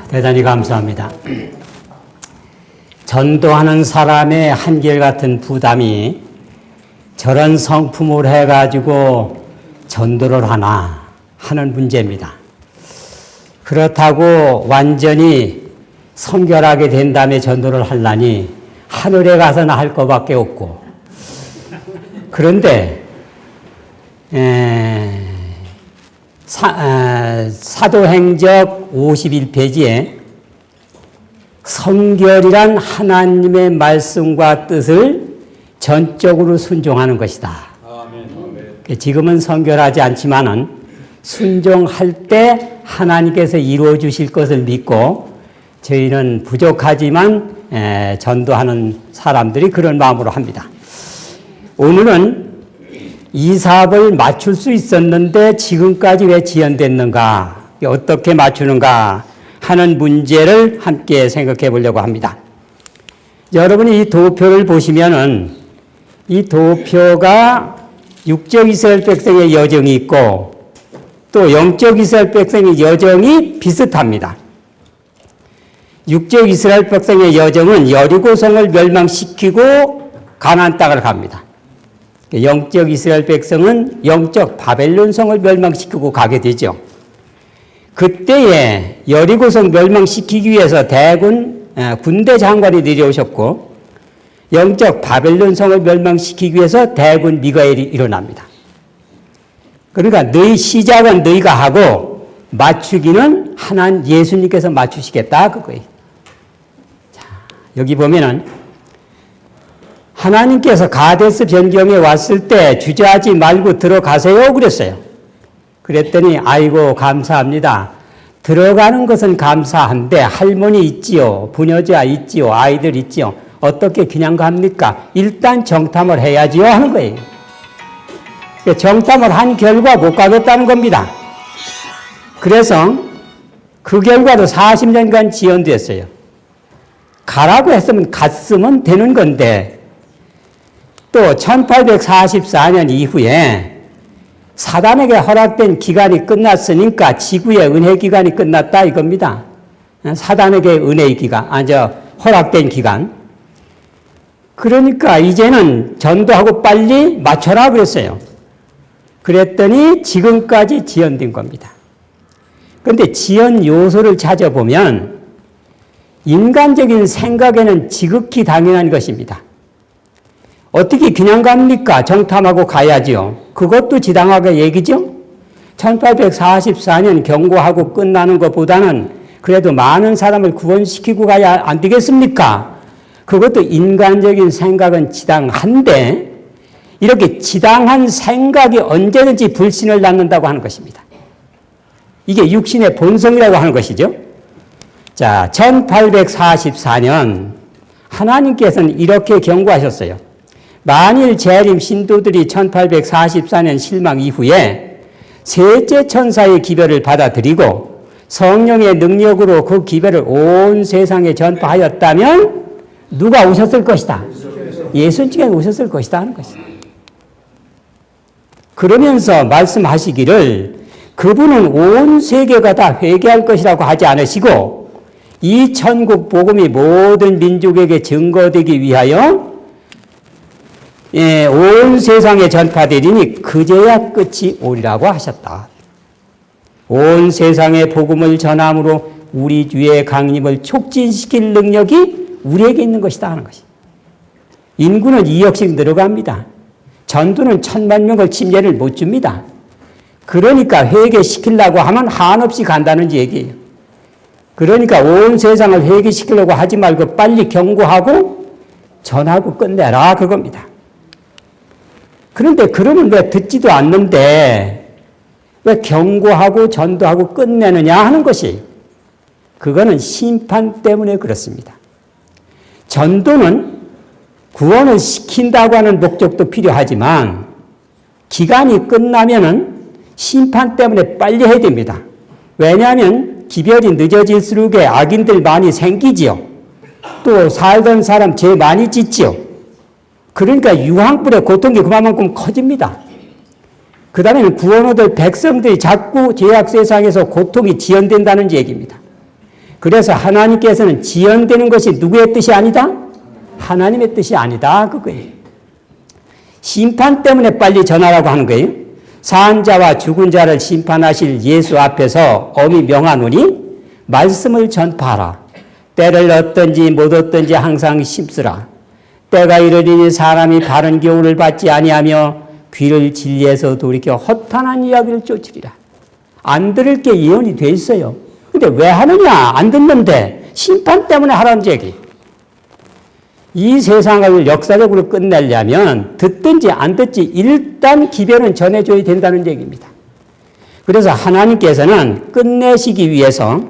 대단히 감사합니다. 전도하는 사람의 한결같은 부담이 저런 성품을 해가지고 전도를 하나 하는 문제입니다. 그렇다고 완전히 성결하게 된 다음에 전도를 하려니 하늘에 가서나 할 것밖에 없고, 그런데 사도행적 51페이지에 성결이란 하나님의 말씀과 뜻을 전적으로 순종하는 것이다. 아멘. 지금은 성결하지 않지만은 순종할 때 하나님께서 이루어 주실 것을 믿고 저희는 부족하지만 전도하는 사람들이 그런 마음으로 합니다. 오늘은 이 사업을 맞출 수 있었는데 지금까지 왜 지연됐는가, 어떻게 맞추는가 하는 문제를 함께 생각해 보려고 합니다. 여러분이 이 도표를 보시면은 이 도표가 육적 이스라엘 백성의 여정이 있고 또 영적 이스라엘 백성의 여정이 비슷합니다. 육적 이스라엘 백성의 여정은 여리고성을 멸망시키고 가나안 땅을 갑니다. 영적 이스라엘 백성은 영적 바벨론성을 멸망시키고 가게 되죠. 그때에 여리고성 멸망시키기 위해서 대군 군대 장관이 내려오셨고 영적 바벨론성을 멸망시키기 위해서 대군 미가엘이 일어납니다. 그러니까 너희 시작은 너희가 하고 맞추기는 하나님 예수님께서 맞추시겠다 그거예요. 자, 여기 보면은 하나님께서 가데스 변경에 왔을 때 주저하지 말고 들어가세요 그랬어요. 그랬더니 아이고 감사합니다. 들어가는 것은 감사한데 할머니 있지요, 부녀자 있지요, 아이들 있지요. 어떻게 그냥 갑니까? 일단 정탐을 해야지요 하는 거예요. 정탐을 한 결과 못 가겠다는 겁니다. 그래서 그 결과로 40년간 지연됐어요. 가라고 했으면 갔으면 되는 건데 또 1844년 이후에 사단에게 허락된 기간이 끝났으니까 지구의 은혜 기간이 끝났다 이겁니다. 사단에게 은혜의 기간, 허락된 기간. 그러니까 이제는 전도하고 빨리 맞춰라 그랬어요. 그랬더니 지금까지 지연된 겁니다. 그런데 지연 요소를 찾아보면 인간적인 생각에는 지극히 당연한 것입니다. 어떻게 그냥 갑니까? 정탐하고 가야지요. 그것도 지당하게 얘기죠. 1844년 경고하고 끝나는 것보다는 그래도 많은 사람을 구원시키고 가야 안 되겠습니까? 그것도 인간적인 생각은 지당한데 이렇게 지당한 생각이 언제든지 불신을 낳는다고 하는 것입니다. 이게 육신의 본성이라고 하는 것이죠. 자, 1844년 하나님께서는 이렇게 경고하셨어요. 만일 재림 신도들이 1844년 실망 이후에 셋째 천사의 기별을 받아들이고 성령의 능력으로 그 기별을 온 세상에 전파하였다면 누가 오셨을 것이다? 예수님께서 오셨을 것이다 하는 것이다. 그러면서 말씀하시기를 그분은 온 세계가 다 회개할 것이라고 하지 않으시고 이 천국 복음이 모든 민족에게 증거되기 위하여 온 세상에 전파되리니 그제야 끝이 오리라고 하셨다. 온 세상에 복음을 전함으로 우리 주의 강림을 촉진시킬 능력이 우리에게 있는 것이다 하는 것이. 인구는 2억씩 늘어갑니다. 전도는 1000만 명을 침례를 못 줍니다. 그러니까 회개시키려고 하면 한없이 간다는 얘기예요. 그러니까 온 세상을 회개시키려고 하지 말고 빨리 경고하고 전하고 끝내라 그겁니다. 그런데 그러면 왜 듣지도 않는데 왜 경고하고 전도하고 끝내느냐 하는 것이 그거는 심판 때문에 그렇습니다. 전도는 구원을 시킨다고 하는 목적도 필요하지만 기간이 끝나면은 심판 때문에 빨리 해야 됩니다. 왜냐하면 기별이 늦어질수록 악인들 많이 생기지요. 또 살던 사람 죄 많이 짓지요. 그러니까 유황불의 고통이 그만큼 커집니다. 그 다음에는 구원 얻을 백성들이 자꾸 죄악 세상에서 고통이 지연된다는 얘기입니다. 그래서 하나님께서는 지연되는 것이 누구의 뜻이 아니다? 하나님의 뜻이 아니다 그거예요. 심판 때문에 빨리 전하라고 하는 거예요. 사한 자와 죽은 자를 심판하실 예수 앞에서 엄히 명하노니 말씀을 전파하라. 때를 얻든지 못 얻든지 항상 심쓰라. 때가 이르리니 사람이 바른 교훈을 받지 아니하며 귀를 진리에서 돌이켜 허탄한 이야기를 쫓으리라. 안 들을 게 예언이 돼 있어요. 근데 왜 하느냐? 안 듣는데 심판 때문에 하라는 얘기. 이 세상을 역사적으로 끝내려면 듣든지 안 듣지 일단 기별은 전해줘야 된다는 얘기입니다. 그래서 하나님께서는 끝내시기 위해서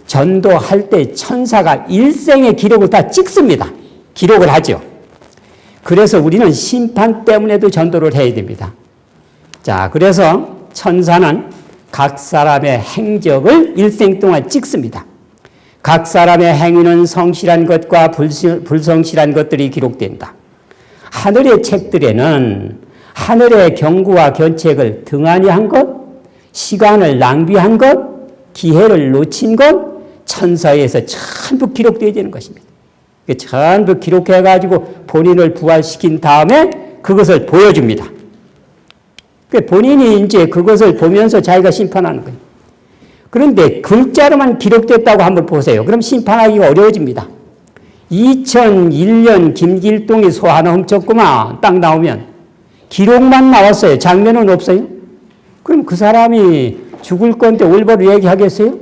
전도할 때 천사가 일생의 기록을 다 찍습니다. 기록을 하죠. 그래서 우리는 심판 때문에도 전도를 해야 됩니다. 자, 그래서 천사는 각 사람의 행적을 일생 동안 찍습니다. 각 사람의 행위는 성실한 것과 불성실한 것들이 기록된다. 하늘의 책들에는 하늘의 경고와 견책을 등한히 한 것, 시간을 낭비한 것, 기회를 놓친 것, 천사에서 전부 기록되어야 되는 것입니다. 전부 기록해가지고 본인을 부활시킨 다음에 그것을 보여줍니다. 본인이 이제 그것을 보면서 자기가 심판하는 거예요. 그런데 글자로만 기록됐다고 한번 보세요. 그럼 심판하기가 어려워집니다. 2001년 김길동이 소 하나 훔쳤구만 딱 나오면 기록만 나왔어요. 장면은 없어요. 그럼 그 사람이 죽을 건데 올바로 얘기하겠어요?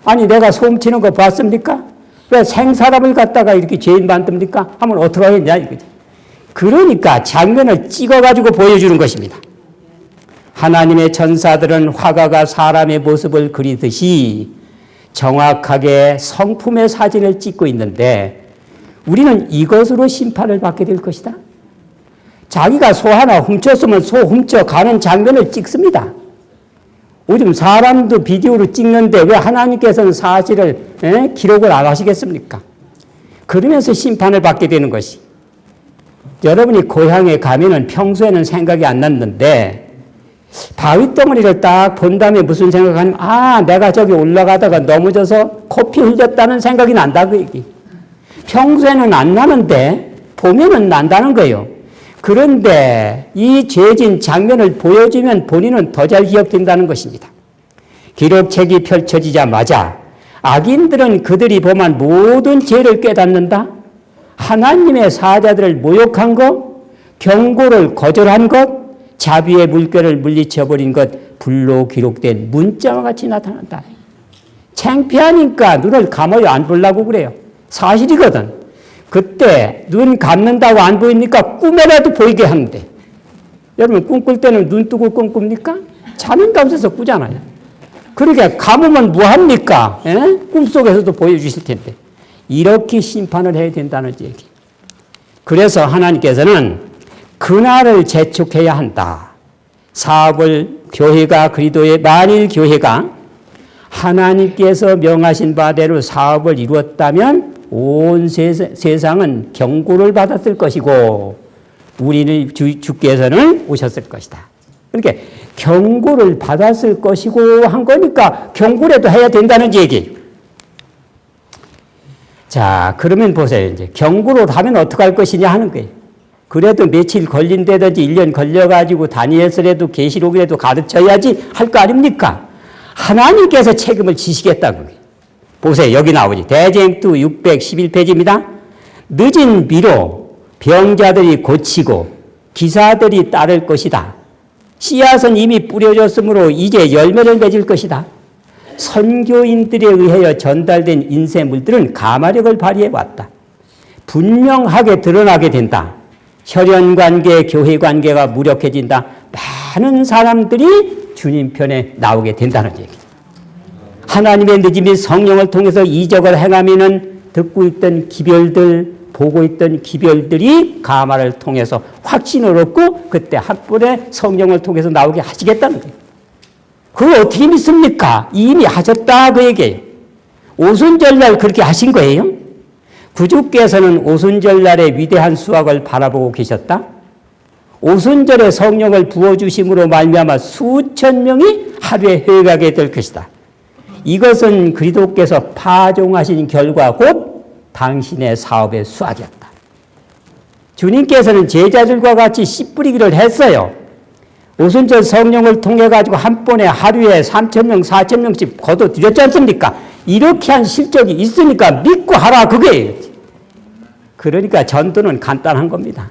아니 내가 소 훔치는 거 봤습니까? 왜 생사람을 갖다가 이렇게 죄인 만듭니까? 하면 어떻게 하겠냐 이거지. 그러니까 장면을 찍어가지고 보여주는 것입니다. 하나님의 천사들은 화가가 사람의 모습을 그리듯이 정확하게 성품의 사진을 찍고 있는데 우리는 이것으로 심판을 받게 될 것이다. 자기가 소 하나 훔쳤으면 소 훔쳐가는 장면을 찍습니다. 요즘 사람도 비디오로 찍는데 왜 하나님께서는 사실을 기록을 안 하시겠습니까? 그러면서 심판을 받게 되는 것이. 여러분이 고향에 가면은 평소에는 생각이 안 났는데 바위덩어리를 딱 본 다음에 무슨 생각하냐면 아 내가 저기 올라가다가 넘어져서 코피 흘렸다는 생각이 난다 그 얘기. 평소에는 안 나는데 보면은 난다는 거예요. 그런데 이 죄진 장면을 보여주면 본인은 더 잘 기억된다는 것입니다. 기록책이 펼쳐지자마자 악인들은 그들이 범한 모든 죄를 깨닫는다. 하나님의 사자들을 모욕한 것, 경고를 거절한 것, 자비의 물결을 물리쳐버린 것, 불로 기록된 문자와 같이 나타난다. 창피하니까 눈을 감아요. 안 보려고 그래요. 사실이거든. 그때 눈 감는다고 안 보이니까 꿈에라도 보이게 하는데 여러분 꿈꿀 때는 눈 뜨고 꿈꿉니까? 자는 가운데서 꾸잖아요. 그러니까 감으면 뭐합니까? 꿈속에서도 보여주실 텐데 이렇게 심판을 해야 된다는 얘기. 그래서 하나님께서는 그날을 재촉해야 한다. 사업을 교회가 그리도의 만일 교회가 하나님께서 명하신 바대로 사업을 이루었다면 온 세상은 경고를 받았을 것이고 우리는 주께서는 오셨을 것이다. 그러니까 경고를 받았을 것이고 한 거니까 경고라도 해야 된다는 얘기. 자, 그러면 보세요. 이제 경고를 하면 어떻게 할 것이냐 하는 거예요. 그래도 며칠 걸린다든지 1년 걸려가지고 다니엘서라도 계시록이라도 가르쳐야지 할 거 아닙니까? 하나님께서 책임을 지시겠다는 거예요. 보세요. 여기 나오지. 대쟁투 611페이지입니다. 늦은 비로 병자들이 고치고 기사들이 따를 것이다. 씨앗은 이미 뿌려졌으므로 이제 열매를 맺을 것이다. 선교인들에 의하여 전달된 인쇄물들은 가마력을 발휘해왔다. 분명하게 드러나게 된다. 혈연관계, 교회관계가 무력해진다. 많은 사람들이 주님 편에 나오게 된다는 얘기죠. 하나님의 늦음이 성령을 통해서 이적을 행하면은 듣고 있던 기별들, 보고 있던 기별들이 가마를 통해서 확신을 얻고 그때 한번에 성령을 통해서 나오게 하시겠다는 거예요. 그걸 어떻게 믿습니까? 이미 하셨다 그 얘기예요. 오순절날 그렇게 하신 거예요. 구주께서는 오순절날의 위대한 수확을 바라보고 계셨다. 오순절에 성령을 부어주심으로 말미암아 수천 명이 하루에 회개하게 될 것이다. 이것은 그리스도께서 파종하신 결과 곧 당신의 사업의 수확이었다. 주님께서는 제자들과 같이 씨 뿌리기를 했어요. 오순절 성령을 통해 가지고 한 번에 하루에 3,000명, 4,000명씩 거둬들였지 않습니까? 이렇게 한 실적이 있으니까 믿고 하라 그거예요. 그러니까 전도는 간단한 겁니다.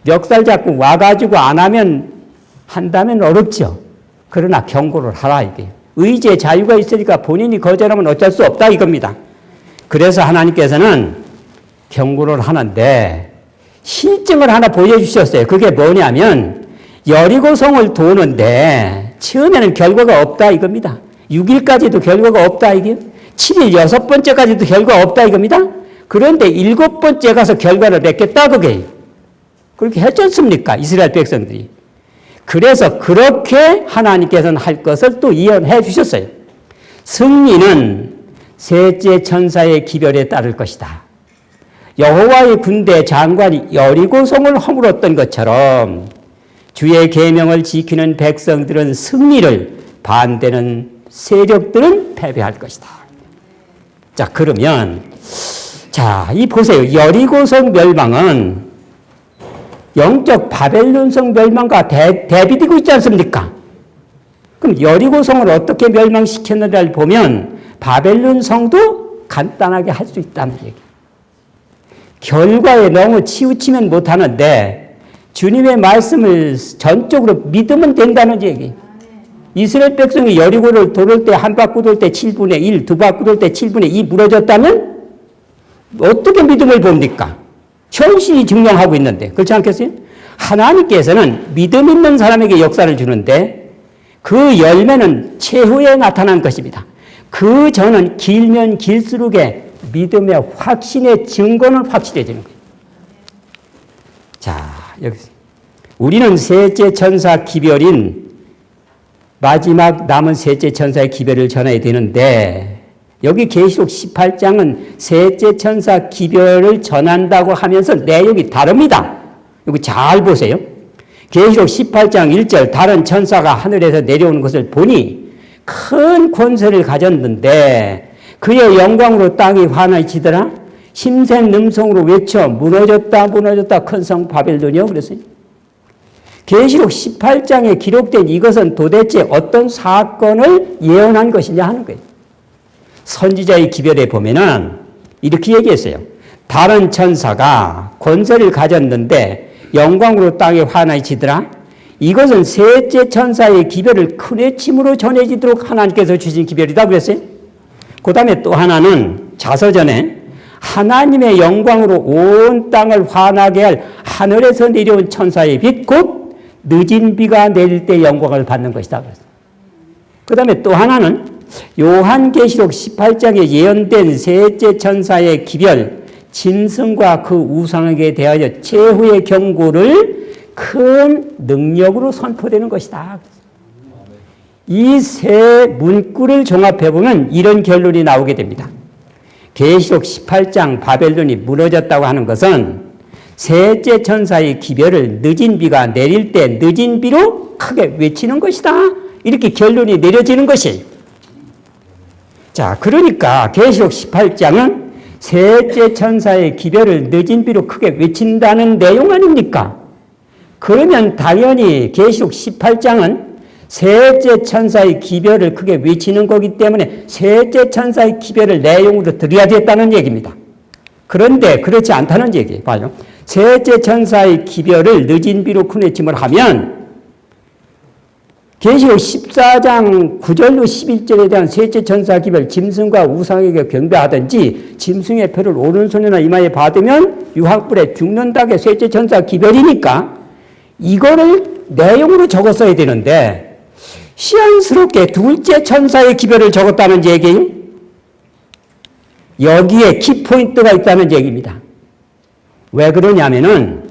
멱살 잡고 와가지고 안 하면 한다면 어렵죠. 그러나 경고를 하라 이게. 의지의 자유가 있으니까 본인이 거절하면 어쩔 수 없다 이겁니다. 그래서 하나님께서는 경고를 하는데 실증을 하나 보여주셨어요. 그게 뭐냐면 여리고성을 도는데 처음에는 결과가 없다 이겁니다. 6일까지도 결과가 없다 이게. 7일 6번째까지도 결과가 없다 이겁니다. 그런데 7번째 가서 결과를 맺겠다 그게. 그렇게 했지 않습니까? 이스라엘 백성들이. 그래서 그렇게 하나님께서는 할 것을 또 예언해 주셨어요. 승리는 셋째 천사의 기별에 따를 것이다. 여호와의 군대 장관이 여리고성을 허물었던 것처럼 주의 계명을 지키는 백성들은 승리를, 반대는 세력들은 패배할 것이다. 자, 그러면 이 보세요. 여리고성 멸망은 영적 바벨론성 멸망과 대비되고 있지 않습니까? 그럼 여리고성을 어떻게 멸망시켰느냐를 보면 바벨론성도 간단하게 할 수 있다는 얘기예요. 결과에 너무 치우치면 못하는데 주님의 말씀을 전적으로 믿으면 된다는 얘기예요. 이스라엘 백성이 여리고를 돌을 때 한 바퀴 돌 때 7분의 1, 두 바퀴 돌 때 7분의 2 무너졌다면 어떻게 믿음을 봅니까? 현실이 증명하고 있는데 그렇지 않겠어요? 하나님께서는 믿음 있는 사람에게 역사를 주는데 그 열매는 최후에 나타난 것입니다. 그 전은 길면 길수록에 믿음의 확신의 증거는 확실해지는 거예요. 자, 여기 우리는 셋째 천사 기별인 마지막 남은 셋째 천사의 기별을 전해야 되는데 여기 계시록 18장은 셋째 천사 기별을 전한다고 하면서 내용이 다릅니다. 여기 잘 보세요. 계시록 18장 1절 다른 천사가 하늘에서 내려오는 것을 보니 큰 권세를 가졌는데 그의 영광으로 땅이 환해지더라. 힘센 음성으로 외쳐 무너졌다 무너졌다 큰 성 바벨론이요 그랬어요. 계시록 18장에 기록된 이것은 도대체 어떤 사건을 예언한 것이냐 하는 거예요. 선지자의 기별에 보면은 이렇게 얘기했어요. 다른 천사가 권세를 가졌는데 영광으로 땅에 환해지더라. 이것은 셋째 천사의 기별을 큰 외침으로 전해지도록 하나님께서 주신 기별이다 그랬어요. 그 다음에 또 하나는 자서전에 하나님의 영광으로 온 땅을 환하게 할 하늘에서 내려온 천사의 빛 곧 늦은 비가 내릴 때 영광을 받는 것이다 그랬어요. 그 다음에 또 하나는 요한계시록 18장에 예언된 셋째 천사의 기별, 짐승과 그 우상에게 대하여 최후의 경고를 큰 능력으로 선포되는 것이다. 이 세 문구를 종합해보면 이런 결론이 나오게 됩니다. 계시록 18장 바벨론이 무너졌다고 하는 것은 셋째 천사의 기별을 늦은 비가 내릴 때 늦은 비로 크게 외치는 것이다. 이렇게 결론이 내려지는 것이에요. 자, 그러니까 계시록 18장은 셋째 천사의 기별을 늦은 비로 크게 외친다는 내용 아닙니까? 그러면 당연히 계시록 18장은 셋째 천사의 기별을 크게 외치는 거기 때문에 셋째 천사의 기별을 내용으로 드려야 됐다는 얘기입니다. 그런데 그렇지 않다는 얘기예요. 봐요. 셋째 천사의 기별을 늦은 비로 큰 외침을 하면 계시록 14장 9절로 11절에 대한 셋째 천사 기별, 짐승과 우상에게 경배하든지 짐승의 표를 오른손이나 이마에 받으면 유황불에 죽는다게 셋째 천사 기별이니까 이거를 내용으로 적었어야 되는데 시한스럽게 둘째 천사의 기별을 적었다는 얘기예요. 여기에 키포인트가 있다는 얘기입니다. 왜 그러냐면은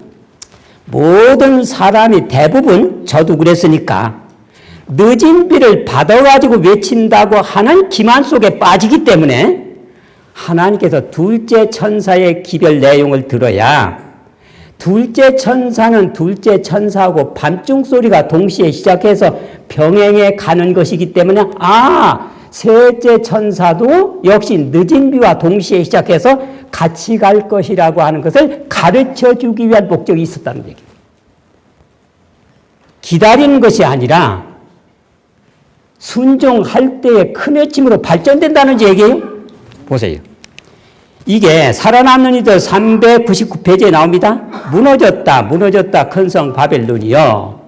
모든 사람이 대부분 저도 그랬으니까 늦은 비를 받아가지고 외친다고 하는 기만 속에 빠지기 때문에 하나님께서 둘째 천사의 기별 내용을 들어야 둘째 천사는 둘째 천사하고 밤중 소리가 동시에 시작해서 병행해 가는 것이기 때문에 셋째 천사도 역시 늦은 비와 동시에 시작해서 같이 갈 것이라고 하는 것을 가르쳐 주기 위한 목적이 있었다는 얘기예요. 기다리는 것이 아니라 순종할 때의 큰 외침으로 발전된다는 얘기예요. 보세요. 이게 살아남는 이들 399페이지에 나옵니다. 무너졌다, 무너졌다, 큰 성 바벨론이여.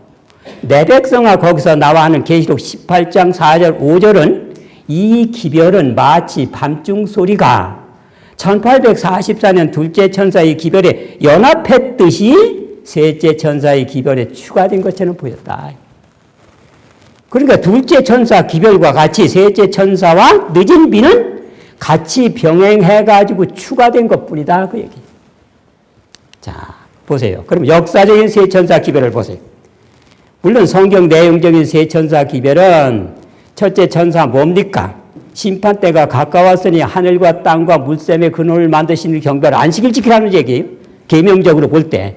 내 백성아, 거기서 나와 하는 계시록 18장 4절 5절은 이 기별은 마치 밤중 소리가 1844년 둘째 천사의 기별에 연합했듯이 셋째 천사의 기별에 추가된 것처럼 보였다. 그러니까 둘째 천사 기별과 같이 셋째 천사와 늦은 비는 같이 병행해가지고 추가된 것뿐이다. 그 얘기. 자, 보세요. 그럼 역사적인 세 천사 기별을 보세요. 물론 성경 내용적인 세 천사 기별은 첫째 천사 뭡니까? 심판 때가 가까웠으니 하늘과 땅과 물샘의 근원을 만드시는 경별 안식일 지키라는 얘기예요. 계명적으로 볼 때.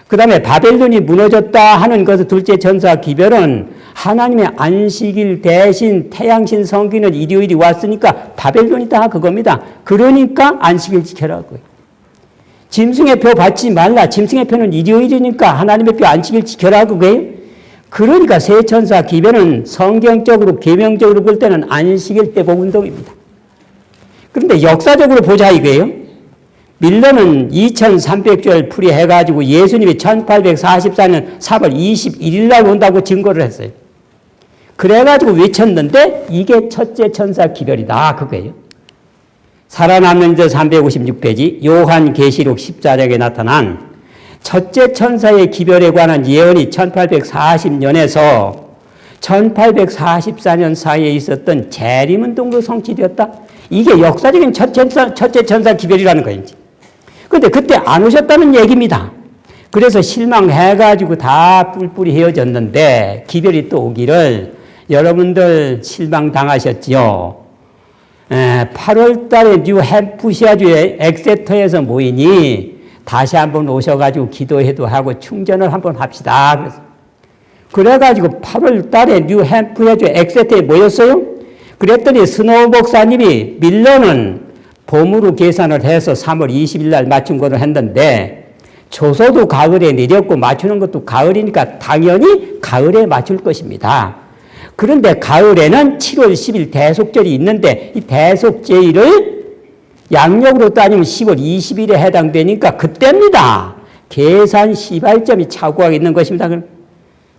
그 다음에 바벨론이 무너졌다 하는 것은 둘째 천사 기별은 하나님의 안식일 대신 태양신 성기는 일요일이 왔으니까 바벨론이다 그겁니다. 그러니까 안식일 지켜라고요. 짐승의 표 받지 말라. 짐승의 표는 일요일이니까 하나님의 표 안식일 지켜라 그거예요. 그러니까 세 천사 기별은 성경적으로 계명적으로 볼 때는 안식일 때 복운동입니다. 그런데 역사적으로 보자 이거예요. 밀러는 2300주를 풀이해가지고 예수님이 1844년 4월 21일 날 온다고 증거를 했어요. 그래가지고 외쳤는데 이게 첫째 천사 기별이다 그거예요. 살아남는 자 356페이지 요한계시록 14장에 나타난 첫째 천사의 기별에 관한 예언이 1840년에서 1844년 사이에 있었던 재림운동으로 성취되었다. 이게 역사적인 첫째 천사 기별이라는 거예요. 그런데 그때 안 오셨다는 얘기입니다. 그래서 실망해가지고 다 뿔뿔이 헤어졌는데 기별이 또 오기를 여러분들 실망당하셨지요. 8월 달에 뉴햄프시아주의 엑세터에서 모이니 다시 한번 오셔가지고 기도해도 하고 충전을 한번 합시다. 그래가지고 8월 달에 뉴햄프시아주 엑세터에 모였어요. 그랬더니 스노우 목사님이 밀러는 봄으로 계산을 해서 3월 20일 날 맞춘 거를 했는데 조서도 가을에 내렸고 맞추는 것도 가을이니까 당연히 가을에 맞출 것입니다. 그런데 가을에는 7월 10일 대속절이 있는데 이 대속제일을 양력으로 따지면 10월 20일에 해당되니까 그때입니다. 계산 시발점이 착오하게 있는 것입니다.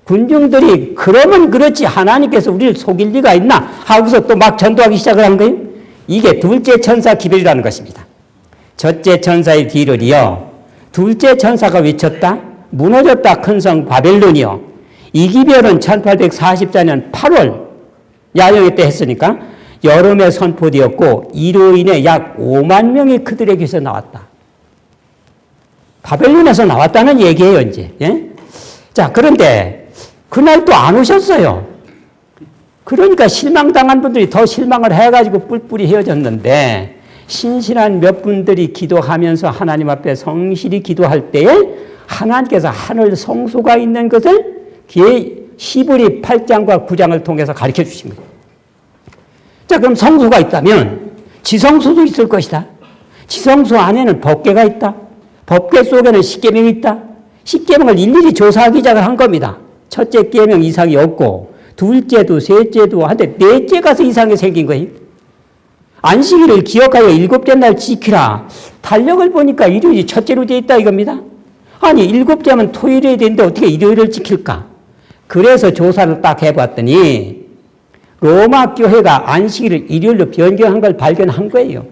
군중들이 그러면 그렇지 하나님께서 우리를 속일 리가 있나 하고서 또 막 전도하기 시작을 한 거예요. 이게 둘째 천사 기별이라는 것입니다. 첫째 천사의 기별이요. 둘째 천사가 외쳤다. 무너졌다 큰 성 바벨론이요. 이 기별은 1844년 8월 야영회 때 했으니까 여름에 선포되었고 이로 인해 약 5만 명이 그들에게서 나왔다. 바벨론에서 나왔다는 얘기예요 이제. 예? 자 그런데 그날 또 안 오셨어요. 그러니까 실망당한 분들이 더 실망을 해가지고 뿔뿔이 헤어졌는데 신실한 몇 분들이 기도하면서 하나님 앞에 성실히 기도할 때에 하나님께서 하늘 성소가 있는 것을 히브리 8장과 9장을 통해서 가르쳐 주신 거예요. 자 그럼 성소가 있다면 지성소도 있을 것이다. 지성소 안에는 법궤가 있다. 법궤 속에는 십계명이 있다. 십계명을 일일이 조사하기 시작을 한 겁니다. 첫째 계명 이상이 없고 둘째도 셋째도 한데 넷째 가서 이상이 생긴 거예요. 안식일을 기억하여 일곱째 날 지키라. 달력을 보니까 일요일이 첫째로 되어 있다 이겁니다. 아니 일곱째면 토요일에 되는데 어떻게 일요일을 지킬까? 그래서 조사를 딱 해봤더니 로마 교회가 안식일을 일요일로 변경한 걸 발견한 거예요.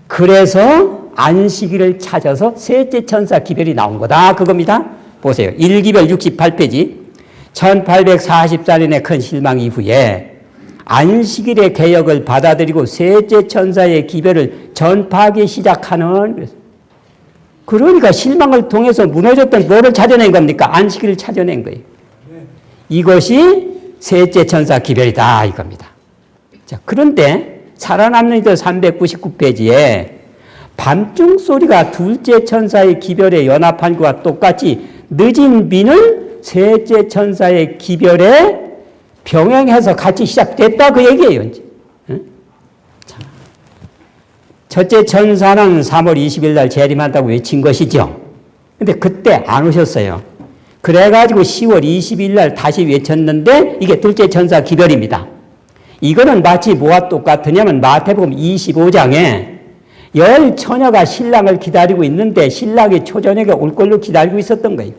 그래서 안식일을 찾아서 셋째 천사 기별이 나온 거다 그겁니다. 보세요. 1기별 68페이지 1844년의 큰 실망 이후에 안식일의 개혁을 받아들이고 셋째 천사의 기별을 전파하기 시작하는 그러니까 실망을 통해서 무너졌던 뭐를 찾아낸 겁니까? 안식일을 찾아낸 거예요. 이것이 셋째 천사 기별이다 이겁니다. 자, 그런데 살아남는 이들 399페이지에 밤중 소리가 둘째 천사의 기별에 연합한 것과 똑같이 늦은 비는 셋째 천사의 기별에 병행해서 같이 시작됐다 그 얘기예요. 이제. 첫째 천사는 3월 20일 날 재림한다고 외친 것이죠. 근데 그때 안 오셨어요. 그래가지고 10월 20일 날 다시 외쳤는데 이게 둘째 천사 기별입니다. 이거는 마치 뭐와 똑같으냐면 마태복음 25장에 열 처녀가 신랑을 기다리고 있는데 신랑이 초저녁에 올 걸로 기다리고 있었던 거예요.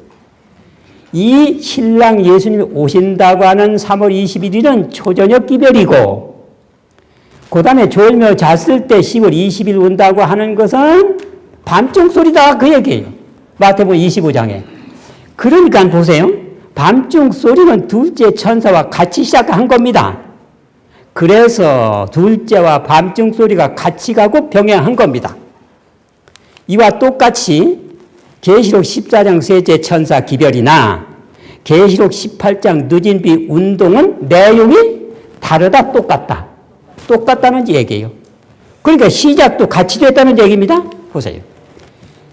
이 신랑 예수님이 오신다고 하는 3월 21일은 초저녁 기별이고 그 다음에 졸며 잤을 때 10월 20일 온다고 하는 것은 밤중 소리다 그 얘기예요. 마태복음 25장에. 그러니까 보세요. 밤중 소리는 둘째 천사와 같이 시작한 겁니다. 그래서 둘째와 밤중 소리가 같이 가고 병행한 겁니다. 이와 똑같이 계시록 14장 셋째 천사 기별이나 계시록 18장 늦은 비 운동은 내용이 다르다 똑같다. 똑같다는 얘기예요. 그러니까 시작도 같이 됐다는 얘기입니다. 보세요.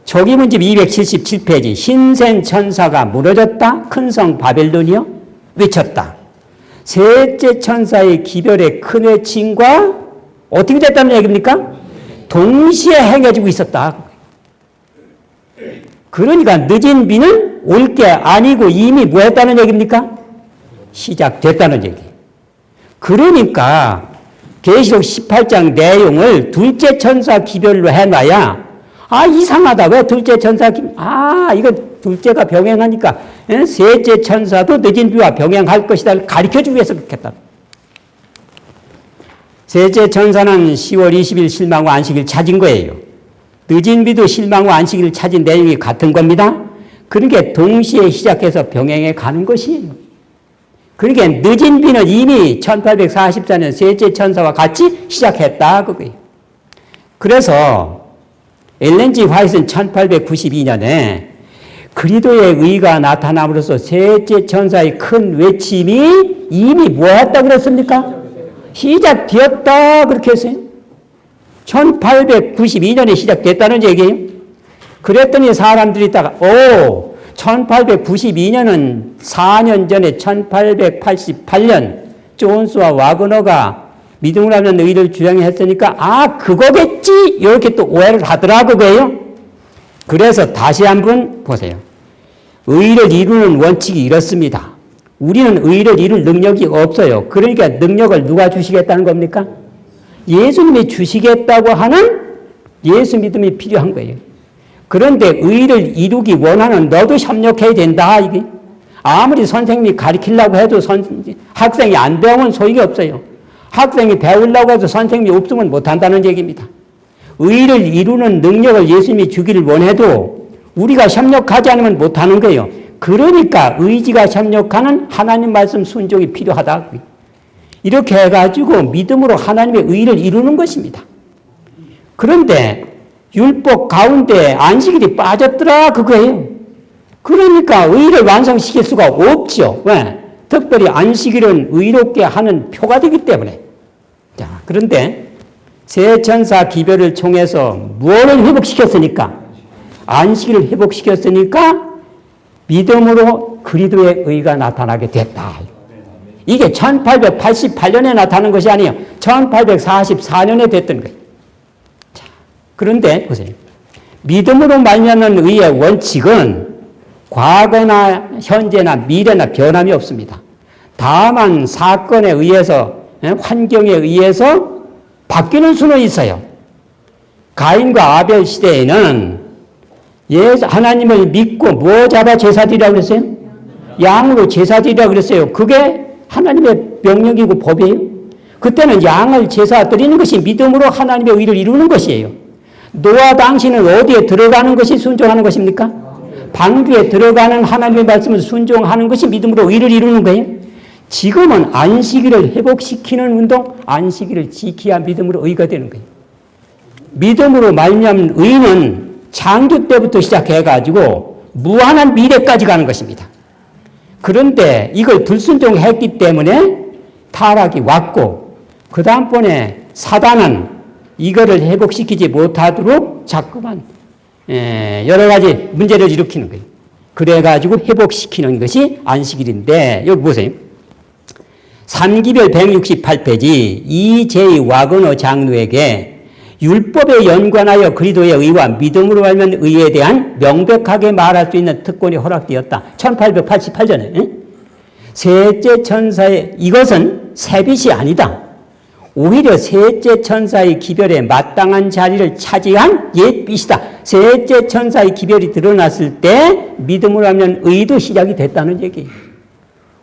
초기 문집 277페이지 신생 천사가 무너졌다. 큰 성 바벨론이요 외쳤다. 셋째 천사의 기별의 큰 외침과 어떻게 됐다는 얘기입니까? 동시에 행해지고 있었다. 그러니까 늦은 비는 올 게 아니고 이미 뭐 했다는 얘기입니까? 시작됐다는 얘기. 그러니까 계시록 18장 내용을 둘째 천사 기별로 해놔야 이상하다. 왜 둘째 천사 이거 둘째가 병행하니까 셋째 천사도 늦은 비와 병행할 것이다 가르쳐주기 위해서 그렇겠다. 셋째 천사는 10월 20일 실망 후 안식일 찾은 거예요. 늦은 비도 실망 후 안식일을 찾은 내용이 같은 겁니다. 그러니까 동시에 시작해서 병행해 가는 것이에요. 그러니까 늦은 비는 이미 1844년 셋째 천사와 같이 시작했다 그거예요. 그래서 엘렌 G 화이트는 1892년에 그리스도의 의가 나타남으로써 셋째 천사의 큰 외침이 이미 뭐 했다고 그랬습니까? 시작되었다 그렇게 했어요. 1892년에 시작됐다는 얘기예요. 그랬더니 사람들이 있다가 1892년은 4년 전에 1888년 존스와 와그너가 믿음으로 하는 의를 주장했으니까 그거겠지 이렇게 또 오해를 하더라고 그거예요. 그래서 다시 한번 보세요. 의를 이루는 원칙이 이렇습니다. 우리는 의를 이룰 능력이 없어요. 그러니까 능력을 누가 주시겠다는 겁니까? 예수님이 주시겠다고 하는 예수 믿음이 필요한 거예요. 그런데 의를 이루기 원하는 너도 협력해야 된다. 이게 아무리 선생님이 가르치려고 해도 학생이 안 배우면 소용이 없어요. 학생이 배우려고 해도 선생님이 없으면 못한다는 얘기입니다. 의를 이루는 능력을 예수님이 주기를 원해도 우리가 협력하지 않으면 못하는 거예요. 그러니까 의지가 협력하는 하나님 말씀 순종이 필요하다. 이렇게 해가지고 믿음으로 하나님의 의를 이루는 것입니다. 그런데 율법 가운데 안식일이 빠졌더라 그거예요. 그러니까 의를 완성시킬 수가 없죠. 왜? 특별히 안식일은 의롭게 하는 표가 되기 때문에. 자, 그런데 세 천사 기별을 통해서 무엇을 회복시켰으니까? 안식일을 회복시켰으니까 믿음으로 그리스도의 의가 나타나게 됐다. 이게 1888년에 나타난 것이 아니에요. 1844년에 됐던 거예요. 자, 그런데 보세요. 믿음으로 말미암는 의의 원칙은 과거나 현재나 미래나 변함이 없습니다. 다만 사건에 의해서 환경에 의해서 바뀌는 수는 있어요. 가인과 아벨 시대에는 하나님을 믿고 뭐 잡아 제사드리라고 그랬어요? 양으로 제사드리라고 그랬어요. 그게 하나님의 명령이고 법이에요. 그때는 양을 제사 드리는 것이 믿음으로 하나님의 의를 이루는 것이에요. 노아 당시는 어디에 들어가는 것이 순종하는 것입니까? 방주에 들어가는 하나님의 말씀을 순종하는 것이 믿음으로 의를 이루는 거예요. 지금은 안식일을 회복시키는 운동, 안식일을 지켜야 믿음으로 의가 되는 거예요. 믿음으로 말미암은 의는 창조 때부터 시작해가지고 무한한 미래까지 가는 것입니다. 그런데 이걸 불순종했기 때문에 타락이 왔고 그 다음번에 사단은 이거를 회복시키지 못하도록 자꾸만 여러 가지 문제를 일으키는 거예요. 그래가지고 회복시키는 것이 안식일인데 여기 보세요. 3기별 168페이지 이제이 와그너 장로에게 율법에 연관하여 그리스도의 의와 믿음으로 말면 의에 대한 명백하게 말할 수 있는 특권이 허락되었다. 1888년에. 셋째 천사의 이것은 세빛이 아니다. 오히려 셋째 천사의 기별에 마땅한 자리를 차지한 옛빛이다. 셋째 천사의 기별이 드러났을 때 믿음으로 하면 의도 시작이 됐다는 얘기예요.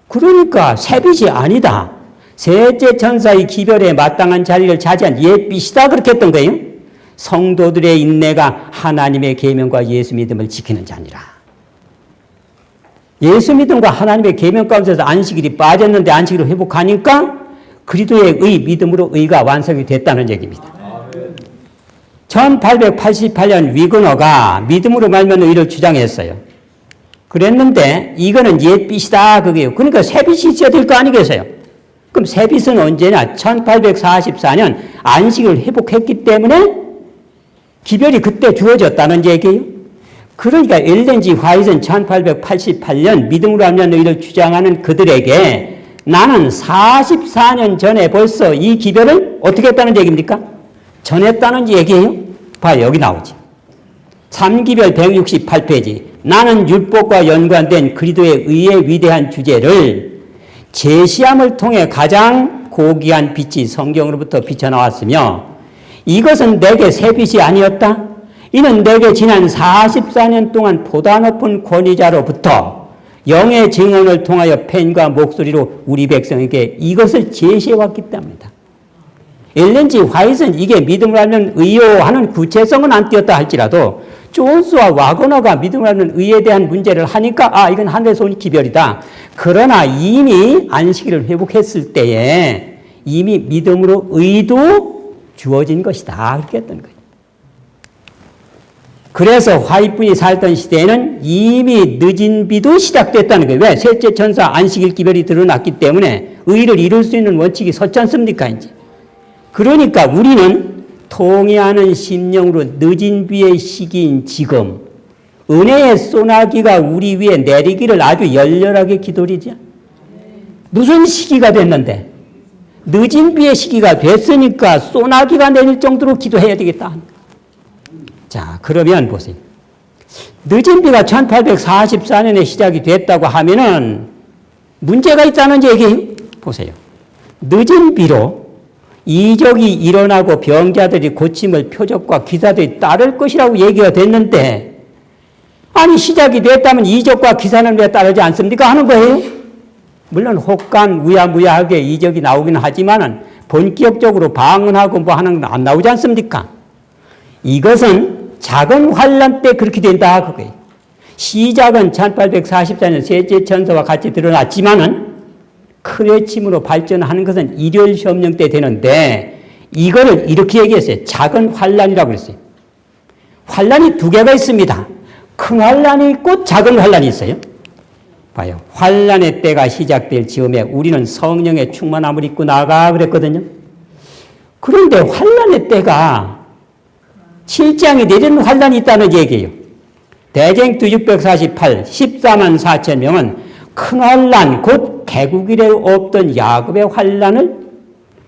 그러니까 세빛이 아니다. 셋째 천사의 기별에 마땅한 자리를 차지한 옛빛이다. 그렇게 했던 거예요. 성도들의 인내가 하나님의 계명과 예수 믿음을 지키는 자니라. 예수 믿음과 하나님의 계명 가운데서 안식일이 빠졌는데 안식일을 회복하니까 그리스도의 의, 믿음으로 의가 완성이 됐다는 얘기입니다. 1888년 위그너가 믿음으로 말면 의를 주장했어요. 그랬는데 이거는 옛빛이다 그게요. 그러니까 새빛이 있어야 될 거 아니겠어요? 그럼 새빛은 언제냐? 1844년 안식을 회복했기 때문에 기별이 그때 주어졌다는 얘기예요. 그러니까 엘렌 G. 화이트는 1888년 믿음으로 하면 의를 주장하는 그들에게 나는 44년 전에 벌써 이 기별을 어떻게 했다는 얘기입니까? 전했다는 얘기예요. 봐요. 여기 나오지. 3기별 168페이지. 나는 율법과 연관된 그리스도의 의의 위대한 주제를 제시함을 통해 가장 고귀한 빛이 성경으로부터 비쳐나왔으며 이것은 내게 새빛이 아니었다. 이는 내게 지난 44년 동안 보다 높은 권위자로부터 영의 증언을 통하여 펜과 목소리로 우리 백성에게 이것을 제시해왔기 때문이다. 엘렌 G. 화이트는 이게 믿음을 하면 의요 하는 구체성은 안 띄었다 할지라도 존스와 와거너가 믿음을 하는 의에 대한 문제를 하니까 이건 하늘에서 온 기별이다. 그러나 이미 안식일을 회복했을 때에 이미 믿음으로 의도 주어진 것이다. 이렇게 했던 거예요. 그래서 화이트분이 살던 시대에는 이미 늦은 비도 시작됐다는 거예요. 왜? 셋째 천사 안식일 기별이 드러났기 때문에 의를 이룰 수 있는 원칙이 섰지 않습니까? 이제. 그러니까 우리는 통회하는 심령으로 늦은 비의 시기인 지금 은혜의 소나기가 우리 위에 내리기를 아주 열렬하게 기도리죠. 무슨 시기가 됐는데 늦은 비의 시기가 됐으니까 소나기가 내릴 정도로 기도해야 되겠다. 자, 그러면 보세요. 늦은 비가 1844년에 시작이 됐다고 하면은 문제가 있다는 얘기예요. 보세요. 늦은 비로 이적이 일어나고 병자들이 고침을 표적과 기사들이 따를 것이라고 얘기가 됐는데 아니 시작이 됐다면 이적과 기사는 왜 따르지 않습니까? 하는 거예요. 물론 혹간 우야무야하게 이적이 나오기는 하지만은 본격적으로 방언하고 뭐 하는 건 안 나오지 않습니까? 이것은 작은 환란 때 그렇게 된다 그거예요. 시작은 1844년 셋째 천사와 같이 드러났지만은 큰 외침으로 발전하는 것은 일요일 협령 때 되는데 이거를 이렇게 얘기했어요. 작은 환란이라고 그랬어요. 환란이 두 개가 있습니다. 큰 환란이 있고 작은 환란이 있어요. 봐요. 환란의 때가 시작될 즈음에 우리는 성령의 충만함을 입고 나가 그랬거든요. 그런데 환란의 때가 7장이 내리는 환란이 있다는 얘기예요. 대쟁투 648, 14만 4천 명은 큰 환란, 곧 개국일에 없던 야곱의 환란을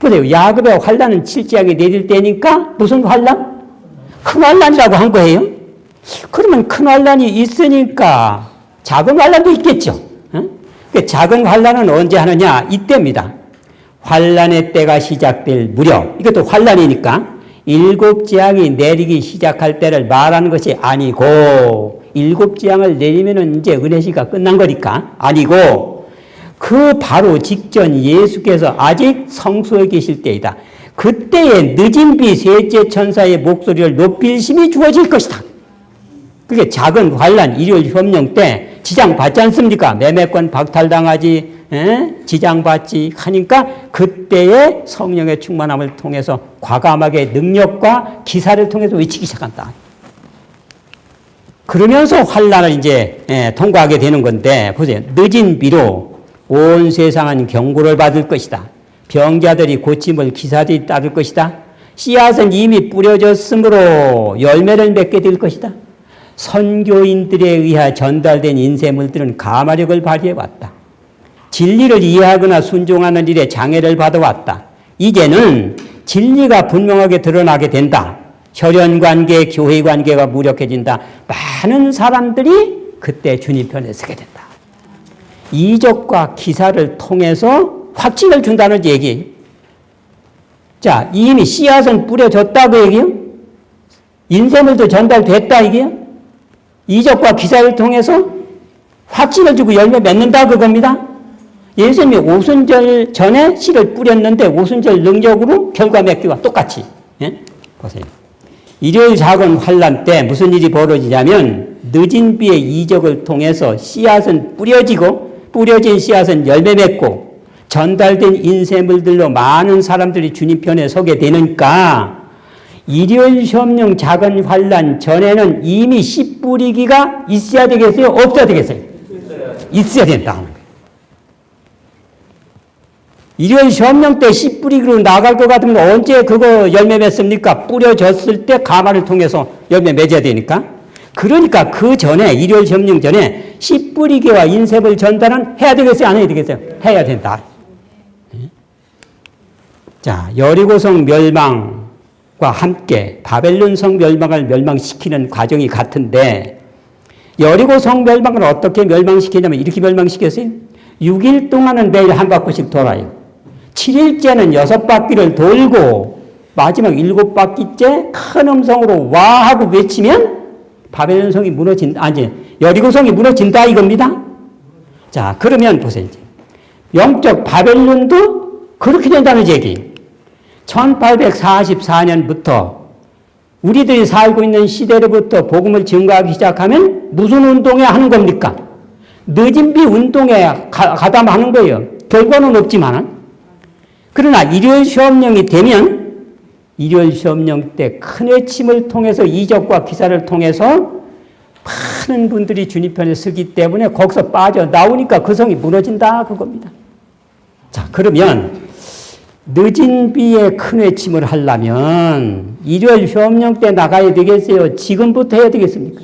보세요. 야곱의 환란은 7장이 내릴 때니까 무슨 환란? 큰 환란이라고 한 거예요. 그러면 큰 환란이 있으니까 작은 환란도 있겠죠. 작은 환란은 언제 하느냐? 이때입니다. 환란의 때가 시작될 무렵, 이것도 환란이니까 일곱 재앙이 내리기 시작할 때를 말하는 것이 아니고 일곱 재앙을 내리면은 이제 은혜시가 끝난 거니까 아니고 그 바로 직전 예수께서 아직 성소에 계실 때이다. 그때에 늦은 비 셋째 천사의 목소리를 높일 힘이 주어질 것이다. 그게 작은 환란 일요일 협령 때 지장받지 않습니까? 매매권 박탈당하지 지장받지 하니까 그때의 성령의 충만함을 통해서 과감하게 능력과 기사를 통해서 외치기 시작한다. 그러면서 환란을 이제 통과하게 되는 건데 보세요. 늦은 비로 온 세상은 경고를 받을 것이다. 병자들이 고침을 기사들이 따를 것이다. 씨앗은 이미 뿌려졌으므로 열매를 맺게 될 것이다. 선교인들에 의해 전달된 인쇄물들은 가마력을 발휘해왔다. 진리를 이해하거나 순종하는 일에 장애를 받아왔다. 이제는 진리가 분명하게 드러나게 된다. 혈연관계, 교회관계가 무력해진다. 많은 사람들이 그때 주님 편에 서게 된다. 이적과 기사를 통해서 확신을 준다는 얘기예요. 자, 이미 씨앗은 뿌려졌다 그 얘기예요. 인쇄물도 전달됐다 이게요. 이적과 기사를 통해서 확신을 주고 열매 맺는다 그겁니다. 예수님이 오순절 전에 씨를 뿌렸는데 오순절 능력으로 결과 맺기와 똑같이. 예? 보세요. 일요일 작은 환란 때 무슨 일이 벌어지냐면 늦은 비의 이적을 통해서 씨앗은 뿌려진 씨앗은 열매 맺고 전달된 인쇄물들로 많은 사람들이 주님 편에 서게 되니까 일요일 시험령 작은 환란 전에는 이미 씨 뿌리기가 있어야 되겠어요? 없어야 되겠어요? 있어야 된다 하는 거예요. 일요일 시험령 때 씨 뿌리기로 나갈 것 같으면 언제 그거 열매 맺습니까? 뿌려졌을 때 가마를 통해서 열매 맺어야 되니까. 그러니까 그 전에 일요일 시험령 전에 씨 뿌리기와 인쇄물 전달은 해야 되겠어요? 안 해야 되겠어요? 해야 된다. 자, 여리고성 멸망과 함께 바벨론성 멸망을 멸망시키는 과정이 같은데 여리고성 멸망을 어떻게 멸망시키냐면 이렇게 멸망시켰어요. 6일 동안은 매일 한 바퀴씩 돌아요. 7일째는 6바퀴를 돌고 마지막 7바퀴째 큰 음성으로 와 하고 외치면 바벨론성이 여리고성이 무너진다 이겁니다. 자, 그러면 보세요. 영적 바벨론도 그렇게 된다는 얘기. 1844년부터 우리들이 살고 있는 시대로부터 복음을 증거하기 시작하면 무슨 운동에 하는 겁니까? 늦은 비 운동에 가담하는 거예요. 결과는 없지만. 그러나 일요일 시험령이 되면 일요일 시험령 때 큰 외침을 통해서 이적과 기사를 통해서 많은 분들이 주님 편에 서기 때문에 거기서 빠져나오니까 그 성이 무너진다 그겁니다. 자, 그러면 늦은 비에 큰 외침을 하려면 일요일 시험령 때 나가야 되겠어요? 지금부터 해야 되겠습니까?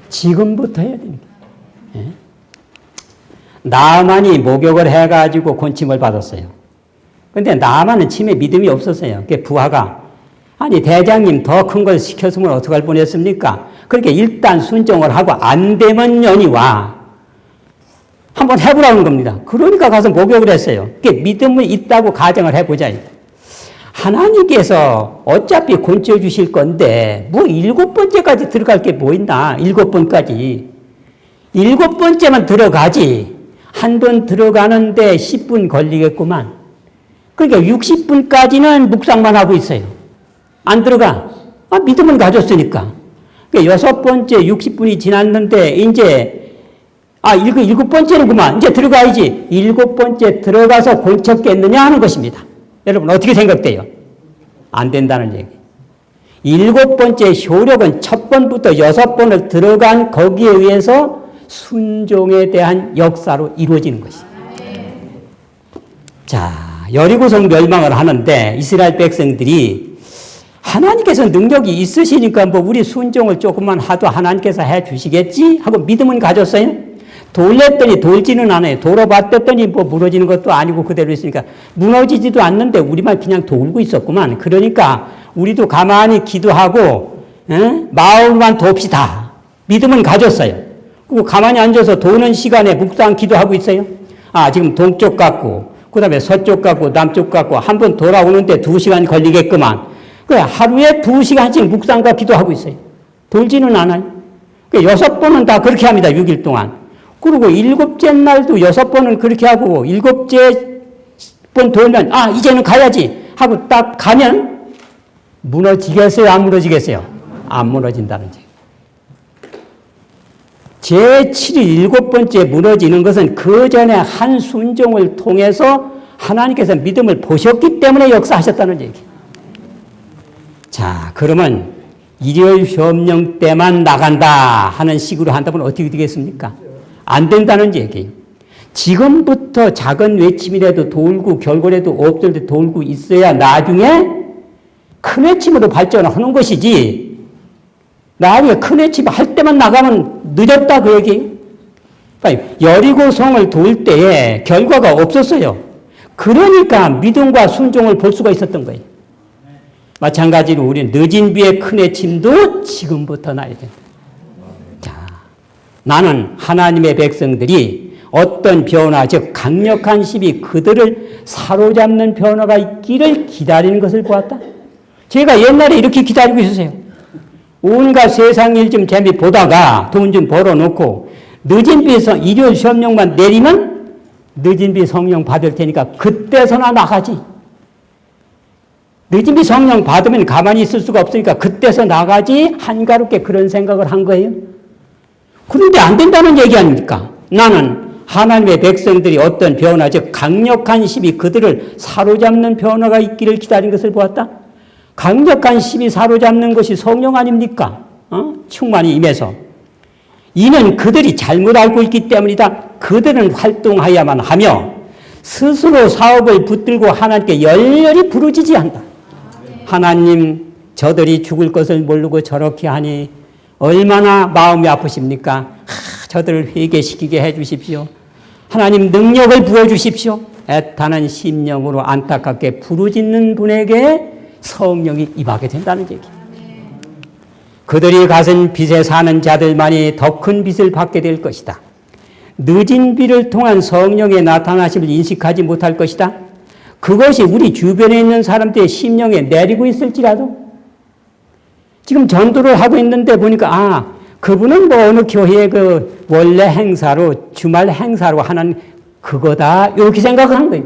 지금부터 해야 됩니다. 예? 나만이 목욕을 해가지고 곤침을 받았어요. 근데 나만은 침에 믿음이 없었어요. 그 부하가 아니 대장님 더 큰 걸 시켰으면 어떡할 뻔했습니까? 그렇게 일단 순종을 하고 안 되면 연이 와. 한번 해보라는 겁니다. 그러니까 가서 목욕을 했어요. 그게 믿음이 있다고 가정을 해보자. 하나님께서 어차피 곤치어 주실 건데 뭐 7번째까지 들어갈 게 뭐 있나? 7번까지. 7번째만 들어가지. 한 번 들어가는데 10분 걸리겠구만. 그러니까 60분까지는 묵상만 하고 있어요. 안 들어가. 믿음은 가졌으니까. 그러니까 6번째 60분이 지났는데 이제 7번째는구만. 이제 들어가야지. 7번째 들어가서 곤쳤겠느냐 하는 것입니다. 여러분 어떻게 생각돼요? 안 된다는 얘기. 7번째 효력은 첫 번부터 6번을 들어간 거기에 의해서 순종에 대한 역사로 이루어지는 것입니다. 자, 여리고성 멸망을 하는데 이스라엘 백성들이 하나님께서 능력이 있으시니까 뭐 우리 순종을 조금만 하도 하나님께서 해 주시겠지 하고 믿음은 가졌어요. 돌렸더니 돌지는 않아요. 돌아봤더니 뭐 무너지는 것도 아니고 그대로 있으니까 무너지지도 않는데 우리만 그냥 돌고 있었구만. 그러니까 우리도 가만히 기도하고 마음만 돕시다. 믿음은 가졌어요. 그리고 가만히 앉아서 도는 시간에 묵상 기도하고 있어요. 지금 동쪽 같고 그 다음에 서쪽 같고 남쪽 같고 한 번 돌아오는데 2시간 걸리겠구만. 그래 하루에 2시간씩 묵상과 기도하고 있어요. 돌지는 않아요. 6번은 다 그렇게 합니다. 6일 동안. 그리고 7째 날도 6번은 그렇게 하고 7째 번 돌면 이제는 가야지 하고 딱 가면 무너지겠어요? 안 무너지겠어요? 안 무너진다는 얘기. 제7일 7번째 무너지는 것은 그 전에 한 순종을 통해서 하나님께서 믿음을 보셨기 때문에 역사하셨다는 얘기. 자, 그러면 일요일 시험령 때만 나간다 하는 식으로 한다면 어떻게 되겠습니까? 안 된다는 얘기예요. 지금부터 작은 외침이라도 돌고 결과라도 없을 때 돌고 있어야 나중에 큰 외침으로 발전하는 것이지 나중에 큰 외침 할 때만 나가면 늦었다 그 얘기. 그러니까 여리고성을 돌 때에 결과가 없었어요. 그러니까 믿음과 순종을 볼 수가 있었던 거예요. 마찬가지로 우리는 늦은 비의 큰 외침도 지금부터 나야 된다. 자, 나는 하나님의 백성들이 어떤 변화, 즉 강력한 힘이 그들을 사로잡는 변화가 있기를 기다리는 것을 보았다. 제가 옛날에 이렇게 기다리고 있었어요. 온갖 세상 일 좀 재미 보다가 돈 좀 벌어놓고 늦은 비 일요일 시험령만 내리면 늦은 비 성령 받을 테니까 그때서나 나가지. 늦은 비 성령 받으면 가만히 있을 수가 없으니까 그때서 나가지. 한가롭게 그런 생각을 한 거예요. 그런데 안 된다는 얘기 아닙니까? 나는 하나님의 백성들이 어떤 변화, 즉 강력한 힘이 그들을 사로잡는 변화가 있기를 기다린 것을 보았다. 강력한 힘이 사로잡는 것이 성령 아닙니까? 충만히 임해서. 이는 그들이 잘못 알고 있기 때문이다. 그들은 활동해야만 하며 스스로 사업을 붙들고 하나님께 열렬히 부르짖어야 한다. 하나님, 저들이 죽을 것을 모르고 저렇게 하니 얼마나 마음이 아프십니까? 저들을 회개시키게 해 주십시오. 하나님, 능력을 부어주십시오. 애타는 심령으로 안타깝게 부르짖는 분에게 성령이 임하게 된다는 얘기. 그들이 가진 빚에 사는 자들만이 더 큰 빚을 받게 될 것이다. 늦은 비를 통한 성령의 나타나심을 인식하지 못할 것이다. 그것이 우리 주변에 있는 사람들의 심령에 내리고 있을지라도 지금 전도를 하고 있는데 보니까 그분은 뭐 어느 교회의 그 원래 행사로 주말 행사로 하는 그거다 이렇게 생각을 한 거예요.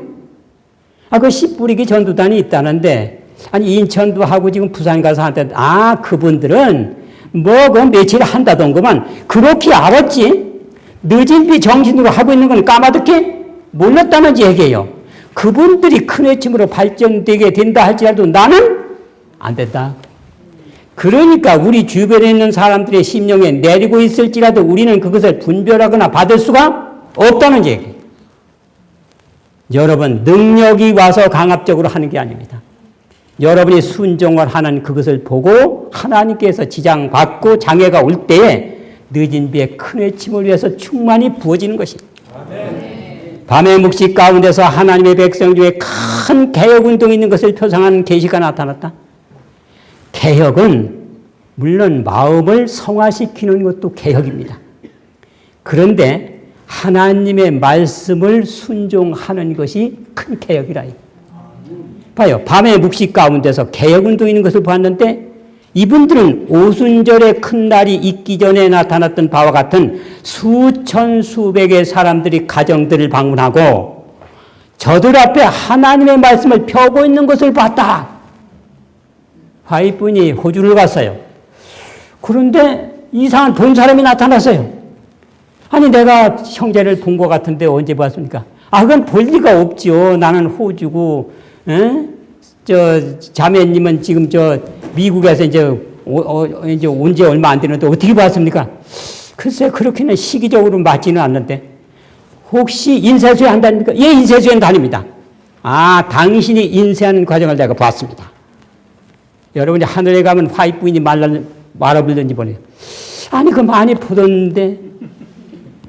그 씨 뿌리기 전도단이 있다는데 아니 인천도 하고 지금 부산 가서 한다. 그분들은 뭐 그 며칠 한다던구만 그렇게 알았지. 늦은 비 정신으로 하고 있는 건 까마득해 몰랐다는 얘기예요. 그분들이 큰 외침으로 발전되게 된다 할지라도 나는 안 된다. 그러니까 우리 주변에 있는 사람들의 심령에 내리고 있을지라도 우리는 그것을 분별하거나 받을 수가 없다는 얘기예요. 여러분, 능력이 와서 강압적으로 하는 게 아닙니다. 여러분이 순종을 하는 그것을 보고 하나님께서 지장받고 장애가 올 때에 늦은 비의 큰 외침을 위해서 충만히 부어지는 것입니다. 밤의 묵시 가운데서 하나님의 백성 중에 큰 개혁운동이 있는 것을 표상하는 계시가 나타났다. 개혁은 물론 마음을 성화시키는 것도 개혁입니다. 그런데 하나님의 말씀을 순종하는 것이 큰 개혁이라. 봐요. 밤의 묵시 가운데서 개혁운동이 있는 것을 보았는데 이분들은 오순절의 큰 날이 있기 전에 나타났던 바와 같은 수천 수백의 사람들이 가정들을 방문하고 저들 앞에 하나님의 말씀을 펴고 있는 것을 봤다. 화이분이 호주를 갔어요. 그런데 이상한 본 사람이 나타났어요. 아니 내가 형제를 본 것 같은데 언제 봤습니까? 그건 볼 리가 없죠. 나는 호주고 자매님은 지금 미국에서 이제 온 지 얼마 안 되는데 어떻게 봤습니까? 글쎄 그렇게는 시기적으로 맞지는 않는데 혹시 인쇄소에 한다니까? 예, 인쇄소에는 다닙니다. 당신이 인쇄하는 과정을 내가 봤습니다. 여러분이 하늘에 가면 화이트부인이 말아불든지 보내요. 그 많이 보던데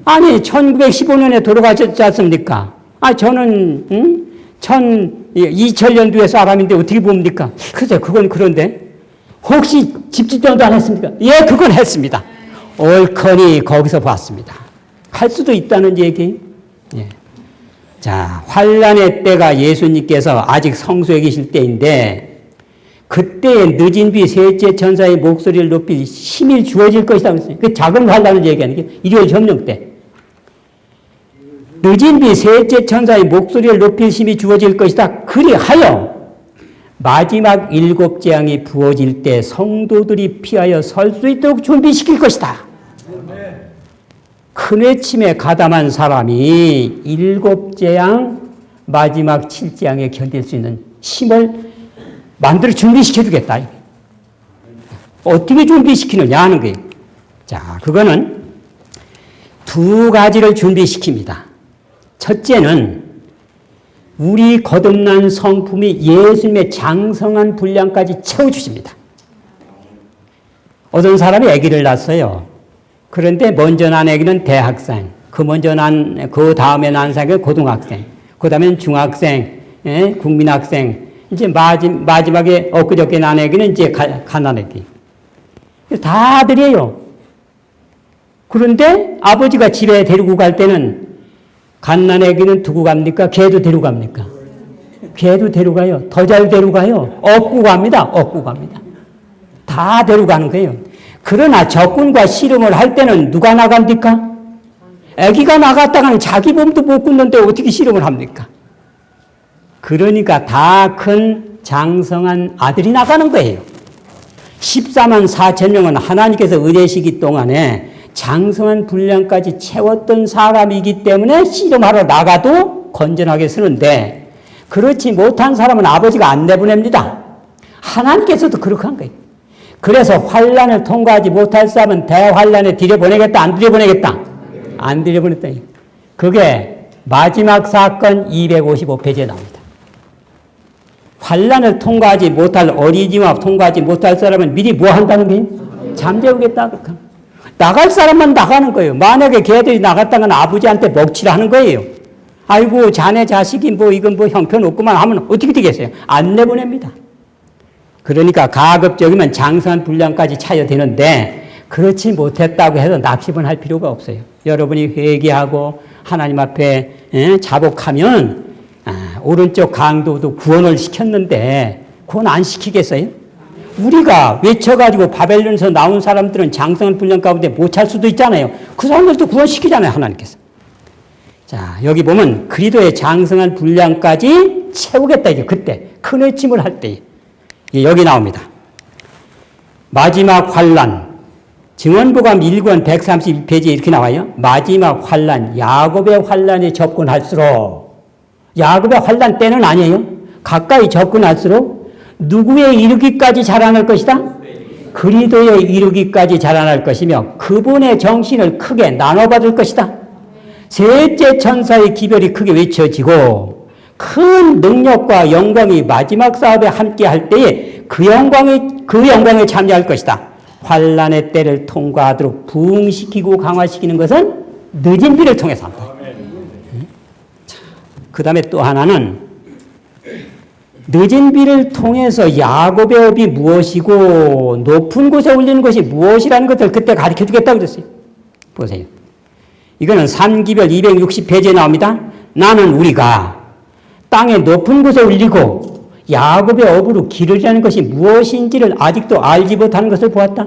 1915년에 돌아가셨지 않습니까? 저는 2000년도에 사람인데 어떻게 봅니까? 글쎄 그건 그런데 혹시 집집전도 안 했습니까? 예, 그건 했습니다. 옳거니 거기서 봤습니다. 할 수도 있다는 얘기. 예. 자, 환란의 때가 예수님께서 아직 성소에 계실 때인데 그때에 늦은 비 셋째 천사의 목소리를 높이 힘이 주어질 것이다. 그 작은 환란을 얘기하는 게 일요일 점령 때. 늦은 비 셋째 천사의 목소리를 높일 힘이 주어질 것이다. 그리하여 마지막 7 재앙이 부어질 때 성도들이 피하여 설 수 있도록 준비시킬 것이다. 큰 외침에 가담한 사람이 7 재앙 마지막 7 재앙에 견딜 수 있는 힘을 만들어 준비시켜 주겠다. 어떻게 준비시키느냐 하는 거예요. 자, 그거는 2 가지를 준비시킵니다. 첫째는 우리 거듭난 성품이 예수님의 장성한 분량까지 채워주십니다. 어떤 사람이 아기를 낳았어요. 그런데 먼저 난 아기는 대학생, 그 다음에 난 사람은 고등학생, 그 다음에는 중학생, 국민학생, 이제 마지막에 엊그저께 난 애기는 이제 갓난애기. 다 아들이에요. 그런데 아버지가 집에 데리고 갈 때는 갓난애기는 두고 갑니까? 걔도 데려갑니까? 걔도 데려가요. 더 잘 데려가요. 업고 갑니다. 업고 갑니다. 다 데려가는 거예요. 그러나 적군과 씨름을 할 때는 누가 나갑니까? 아기가 나갔다가는 자기 몸도 못 굳는데 어떻게 씨름을 합니까? 그러니까 다 큰 장성한 아들이 나가는 거예요. 14만 4천 명은 하나님께서 은혜시기 동안에 장성한 분량까지 채웠던 사람이기 때문에 씨름하러 나가도 건전하게 쓰는데, 그렇지 못한 사람은 아버지가 안 내보냅니다. 하나님께서도 그렇게 한 거예요. 그래서 환란을 통과하지 못할 사람은 대환란에 들여보내겠다, 안 들여보내겠다? 안 들여보냈다. 그게 마지막 사건 255페이지에 나옵니다. 환란을 통과하지 못할, 어리지와 통과하지 못할 사람은 미리 뭐 한다는 거예요? 잠재우겠다. 나갈 사람만 나가는 거예요. 만약에 걔들이 나갔다면 아버지한테 먹칠을 하는 거예요. 아이고 자네 자식이 뭐 이건 뭐 형편없구만 하면 어떻게 되겠어요? 안 내보냅니다. 그러니까 가급적이면 장성한 분량까지 차야 되는데, 그렇지 못했다고 해서 낙심은 할 필요가 없어요. 여러분이 회개하고 하나님 앞에 자복하면 오른쪽 강도도 구원을 시켰는데 구원 안 시키겠어요? 우리가 외쳐가지고 바벨론에서 나온 사람들은 장성한 분량 가운데 못 찰 수도 있잖아요. 그 사람들도 구원시키잖아요, 하나님께서. 자, 여기 보면 그리도의 장성한 분량까지 채우겠다, 이제 그때 큰 외침을 할 때 여기 나옵니다. 마지막 환란, 증언보감 1권 131페이지에 이렇게 나와요. 마지막 환란, 야곱의 환란에 접근할수록, 야곱의 환란 때는 아니에요. 가까이 접근할수록 누구에 이르기까지 자라날 것이다? 그리도에 이르기까지 자라날 것이며 그분의 정신을 크게 나눠받을 것이다. 셋째 천사의 기별이 크게 외쳐지고 큰 능력과 영광이 마지막 사업에 함께할 때에 그 영광에 참여할 것이다. 환란의 때를 통과하도록 부흥시키고 강화시키는 것은 늦은 비를 통해서 한다. 그 다음에 또 하나는 늦은 비를 통해서 야곱의 업이 무엇이고 높은 곳에 올리는 것이 무엇이라는 것을 그때 가르쳐 주겠다고 그랬어요. 보세요. 이거는 산기별 260페이지에 나옵니다. 나는 우리가 땅의 높은 곳에 올리고 야곱의 업으로 기르려는 것이 무엇인지를 아직도 알지 못하는 것을 보았다.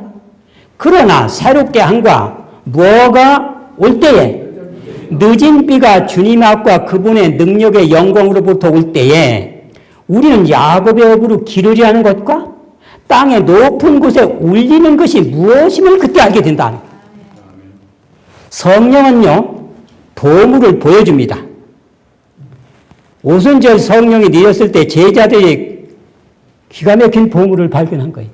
그러나 새롭게 한과 뭐가 올 때에, 늦은 비가 주님 앞과 그분의 능력의 영광으로부터 올 때에 우리는 야곱의 업으로 기르려 하는 것과 땅의 높은 곳에 올리는 것이 무엇임을 그때 알게 된다. 성령은요, 보물을 보여줍니다. 오순절 성령이 내렸을 때 제자들이 기가 막힌 보물을 발견한 거예요.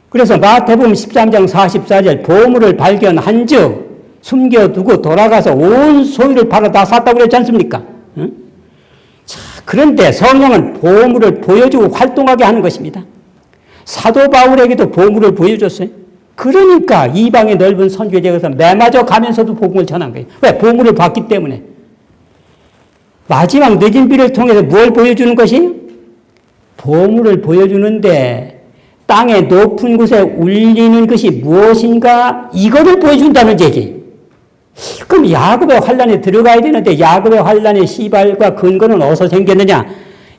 그래서 마태복음 13장 44절 보물을 발견한 즉 숨겨두고 돌아가서 온 소유를 팔아 다 샀다고 그랬지 않습니까? 응? 자, 그런데 성령은 보물을 보여주고 활동하게 하는 것입니다. 사도 바울에게도 보물을 보여줬어요. 그러니까 이방의 넓은 선교지에서 매맞아 가면서도 복음을 전한 거예요. 왜? 보물을 봤기 때문에. 마지막 늦은 비를 통해서 뭘 보여주는 것이에요? 보물을 보여주는데 땅의 높은 곳에 울리는 것이 무엇인가 이거를 보여준다는 얘기. 그럼 야곱의 환란에 들어가야 되는데 야곱의 환란의 시발과 근거는 어디서 생겼느냐?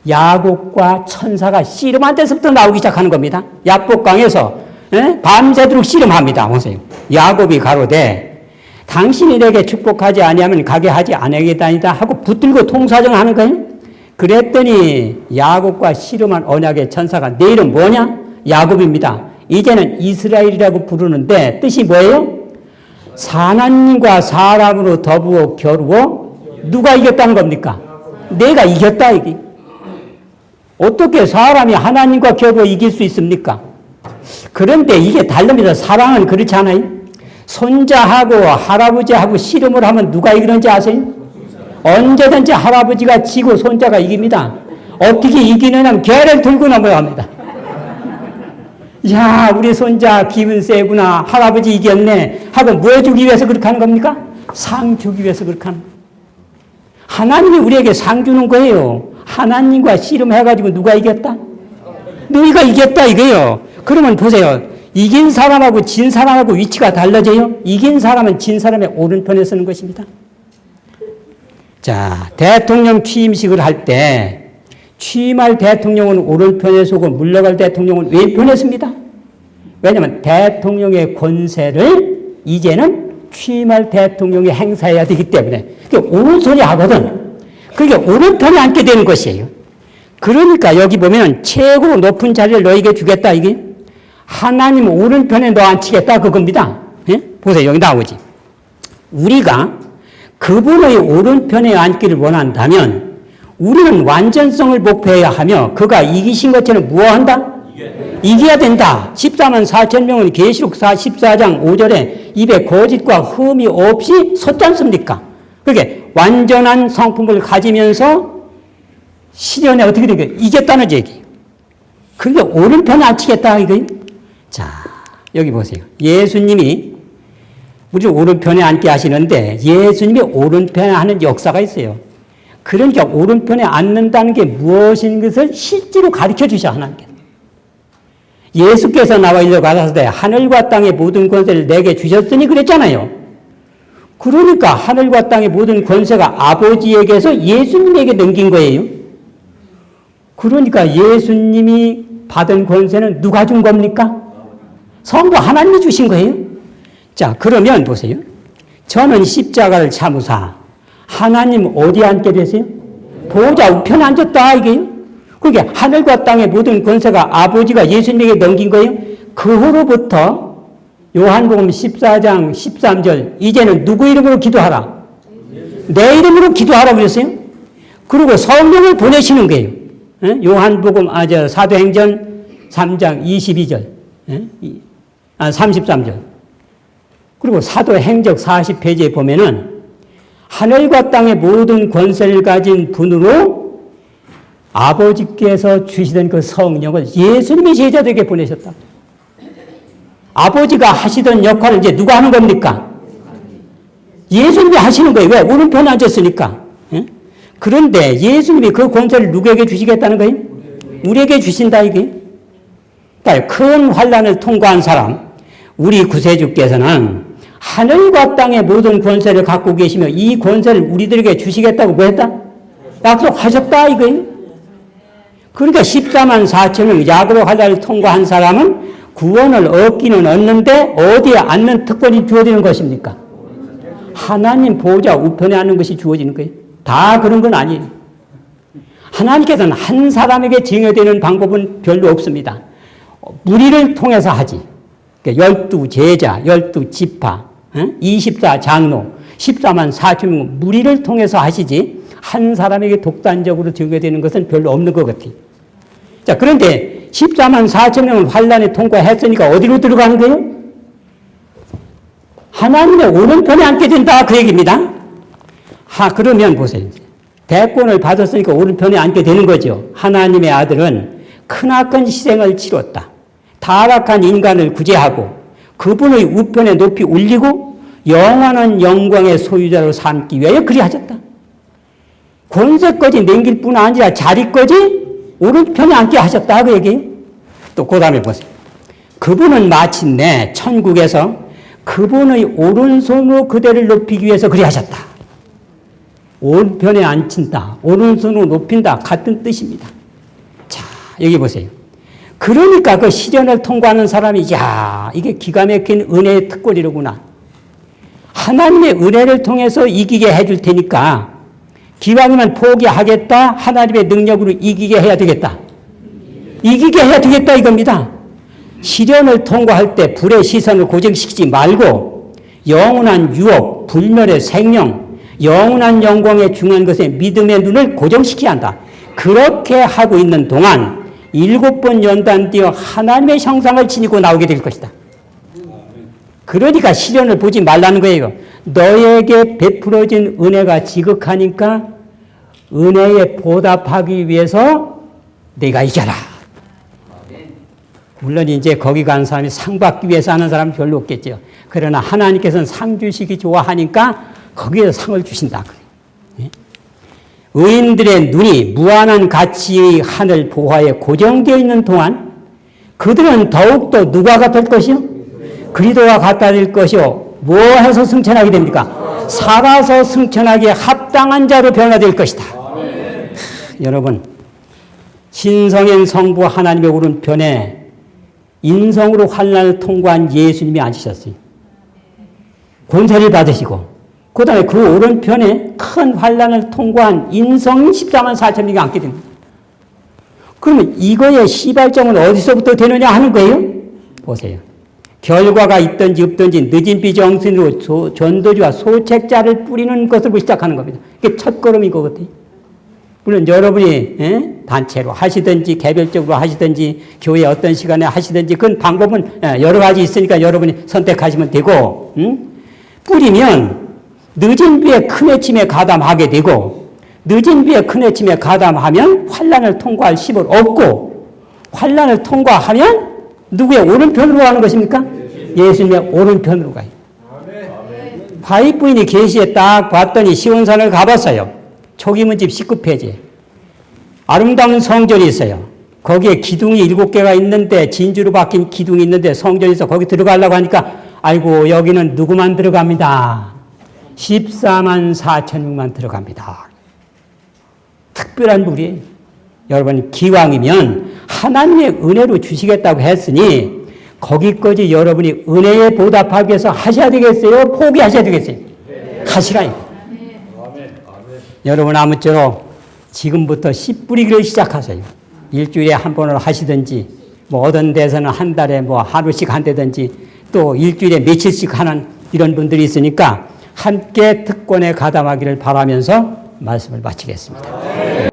야곱과 천사가 씨름한 데서부터 나오기 시작하는 겁니다. 야복강에서 밤새도록 씨름합니다. 보세요. 야곱이 가로되 당신이 내게 축복하지 아니하면 가게 하지 아니하겠다니다 하고 붙들고 통사정하는 거예요. 그랬더니 야곱과 씨름한 언약의 천사가 내 이름 뭐냐? 야곱입니다. 이제는 이스라엘이라고 부르는데 뜻이 뭐예요? 하나님과 사람으로 더부어 겨루어 누가 이겼다는 겁니까? 내가 이겼다 이게. 어떻게 사람이 하나님과 겨루어 이길 수 있습니까? 그런데 이게 다릅니다. 사랑은 그렇지 않아요? 손자하고 할아버지하고 씨름을 하면 누가 이기는지 아세요? 언제든지 할아버지가 지고 손자가 이깁니다. 어떻게 이기느냐면 개를 들고 넘어갑니다. 야, 우리 손자 기분 세구나. 할아버지 이겼네. 하고 뭐 주기 위해서 그렇게 하는 겁니까? 상 주기 위해서 그렇게 하는 거예요. 하나님이 우리에게 상 주는 거예요. 하나님과 씨름해가지고 누가 이겼다? 너희가 이겼다 이거예요. 그러면 보세요. 이긴 사람하고 진 사람하고 위치가 달라져요. 이긴 사람은 진 사람의 오른편에 서는 것입니다. 자, 대통령 취임식을 할 때 취임할 대통령은 오른편에 서고 물러갈 대통령은 왼편에 섭니다. 왜냐하면 대통령의 권세를 이제는 취임할 대통령이 행사해야 되기 때문에 오른손이 하거든. 그게 오른편에 앉게 되는 것이에요. 그러니까 여기 보면 최고 높은 자리를 너에게 주겠다 이게 하나님 오른편에 너 앉히겠다 그겁니다. 예? 보세요. 여기 나오지. 우리가 그분의 오른편에 앉기를 원한다면 우리는 완전성을 목표해야 하며 그가 이기신 것처럼 무엇한다? 이겨야 된다. 14만 4천 명은 계시록 14장 5절에 입에 거짓과 흠이 없이 섰지 않습니까? 그게 완전한 성품을 가지면서 시련에 어떻게 되게 이겼다는 얘기. 그게 오른편에 앉히겠다 이거예요. 자, 여기 보세요. 예수님이 우리 오른편에 앉게 하시는데 예수님이 오른편에 하는 역사가 있어요. 그러니까 오른편에 앉는다는 게 무엇인 것을 실제로 가르쳐 주셔 하나님께. 예수께서 나와 일러 가라사대 하늘과 땅의 모든 권세를 내게 주셨으니 그랬잖아요. 그러니까 하늘과 땅의 모든 권세가 아버지에게서 예수님에게 넘긴 거예요. 그러니까 예수님이 받은 권세는 누가 준 겁니까? 성부 하나님이 주신 거예요. 자, 그러면 보세요. 저는 십자가를 참으사 하나님 어디에 앉게 되세요? 보좌 우편에 앉았다 이게요. 그게 하늘과 땅의 모든 권세가 아버지가 예수님에게 넘긴 거예요. 그 후로부터 요한복음 14장 13절 이제는 누구 이름으로 기도하라? 내 이름으로 기도하라 그랬어요. 그리고 성령을 보내시는 거예요. 요한복음 사도행전 3장 22절 33절 그리고 사도행적 40페이지에 보면은 하늘과 땅의 모든 권세를 가진 분으로 아버지께서 주시던 그 성령을 예수님의 제자들에게 보내셨다. 아버지가 하시던 역할을 이제 누가 하는 겁니까? 예수님이 하시는 거예요. 왜? 오른편에 앉았으니까. 그런데 예수님이 그 권세를 누구에게 주시겠다는 거예요? 우리에게 주신다 이게. 그러니까 큰 환난을 통과한 사람, 우리 구세주께서는 하늘과 땅의 모든 권세를 갖고 계시며 이 권세를 우리들에게 주시겠다고 뭐 했다? 약속하셨다 이거예요. 그러니까 14만 4천을 야고로 환난을 통과한 사람은 구원을 얻기는 얻는데 어디에 앉는 특권이 주어지는 것입니까? 하나님 보호자 우편에 앉는 것이 주어지는 거예요. 다 그런 건 아니에요. 하나님께서는 한 사람에게 증여되는 방법은 별로 없습니다. 무리를 통해서 하지. 12제자, 12지파, 24장로, 14만 4천 명 무리를 통해서 하시지 한 사람에게 독단적으로 증여되는 것은 별로 없는 것 같아요. 자, 그런데 14만 4천 명을 환난에 통과했으니까 어디로 들어가는 거예요? 하나님의 오른편에 앉게 된다 그 얘기입니다. 그러면 보세요. 대권을 받았으니까 오른편에 앉게 되는 거죠. 하나님의 아들은 크나큰 희생을 치렀다. 타락한 인간을 구제하고 그분의 우편에 높이 올리고 영원한 영광의 소유자로 삼기 위하여 그리하셨다. 권세까지 남길 뿐 아니라 자리까지 오른편에 앉게 하셨다 그 얘기. 또 그 다음에 보세요. 그분은 마침내 천국에서 그분의 오른손으로 그대를 높이기 위해서 그리하셨다. 오른편에 앉힌다, 오른손으로 높인다 같은 뜻입니다. 자, 여기 보세요. 그러니까 그 시련을 통과하는 사람이 이게 기가 막힌 은혜의 특권이로구나. 하나님의 은혜를 통해서 이기게 해줄 테니까 기왕이면 포기하겠다. 하나님의 능력으로 이기게 해야 되겠다. 이기게 해야 되겠다 이겁니다. 시련을 통과할 때 불의 시선을 고정시키지 말고 영원한 유업, 불멸의 생명, 영원한 영광에 중요한 것에 믿음의 눈을 고정시켜야 한다. 그렇게 하고 있는 동안 7번 연단되어 하나님의 형상을 지니고 나오게 될 것이다. 그러니까 시련을 보지 말라는 거예요. 너에게 베풀어진 은혜가 지극하니까 은혜에 보답하기 위해서 내가 이겨라. 물론 이제 거기 가는 사람이 상 받기 위해서 하는 사람은 별로 없겠죠. 그러나 하나님께서는 상 주시기 좋아하니까 거기에서 상을 주신다. 의인들의 눈이 무한한 가치의 하늘 보화에 고정되어 있는 동안 그들은 더욱더 누가 같을 것이요? 그리스도가 같아질 것이요. 뭐 해서 승천하게 됩니까? 살아서 승천하기에 합당한 자로 변화될 것이다. 여러분, 신성인 성부 하나님의 오른편에 인성으로 환난을 통과한 예수님이 앉으셨어요. 권세를 받으시고 그 다음에 그 오른편에 큰 환난을 통과한 인성인 14만 4천 명이 앉게 됩니다. 그러면 이거의 시발점은 어디서부터 되느냐 하는 거예요? 보세요. 결과가 있든지 없든지 늦은 비정신으로 전도주와 소책자를 뿌리는 것으로 시작하는 겁니다. 이게 첫걸음인 것 같아요. 물론 여러분이 단체로 하시든지 개별적으로 하시든지 교회 어떤 시간에 하시든지 그건 방법은 여러 가지 있으니까 여러분이 선택하시면 되고 뿌리면 늦은 비에 큰 해침에 가담하게 되고 늦은 비에 큰 해침에 가담하면 환난을 통과할 힘을 얻고 환난을 통과하면 누구의 오른편으로 가는 것입니까? 예수님의 오른편으로 가요. 바위 부인이 계시에 딱 봤더니 시온산을 가봤어요. 초기문집 19페이지. 아름다운 성전이 있어요. 거기에 기둥이 7개가 있는데 진주로 박힌 기둥이 있는데 성전이 있어 거기 들어가려고 하니까 아이고 여기는 누구만 들어갑니다. 14만 4천 명만 들어갑니다. 특별한 물이에요. 여러분 기왕이면 하나님의 은혜로 주시겠다고 했으니 거기까지 여러분이 은혜에 보답하기 위해서 하셔야 되겠어요? 포기하셔야 되겠어요? 하시라니까. 여러분 아무쪼록 지금부터 씨 뿌리기를 시작하세요. 일주일에 한 번을 하시든지 뭐 어떤 데서는 한 달에 뭐 하루씩 한다든지 또 일주일에 며칠씩 하는 이런 분들이 있으니까 함께 특권에 가담하기를 바라면서 말씀을 마치겠습니다.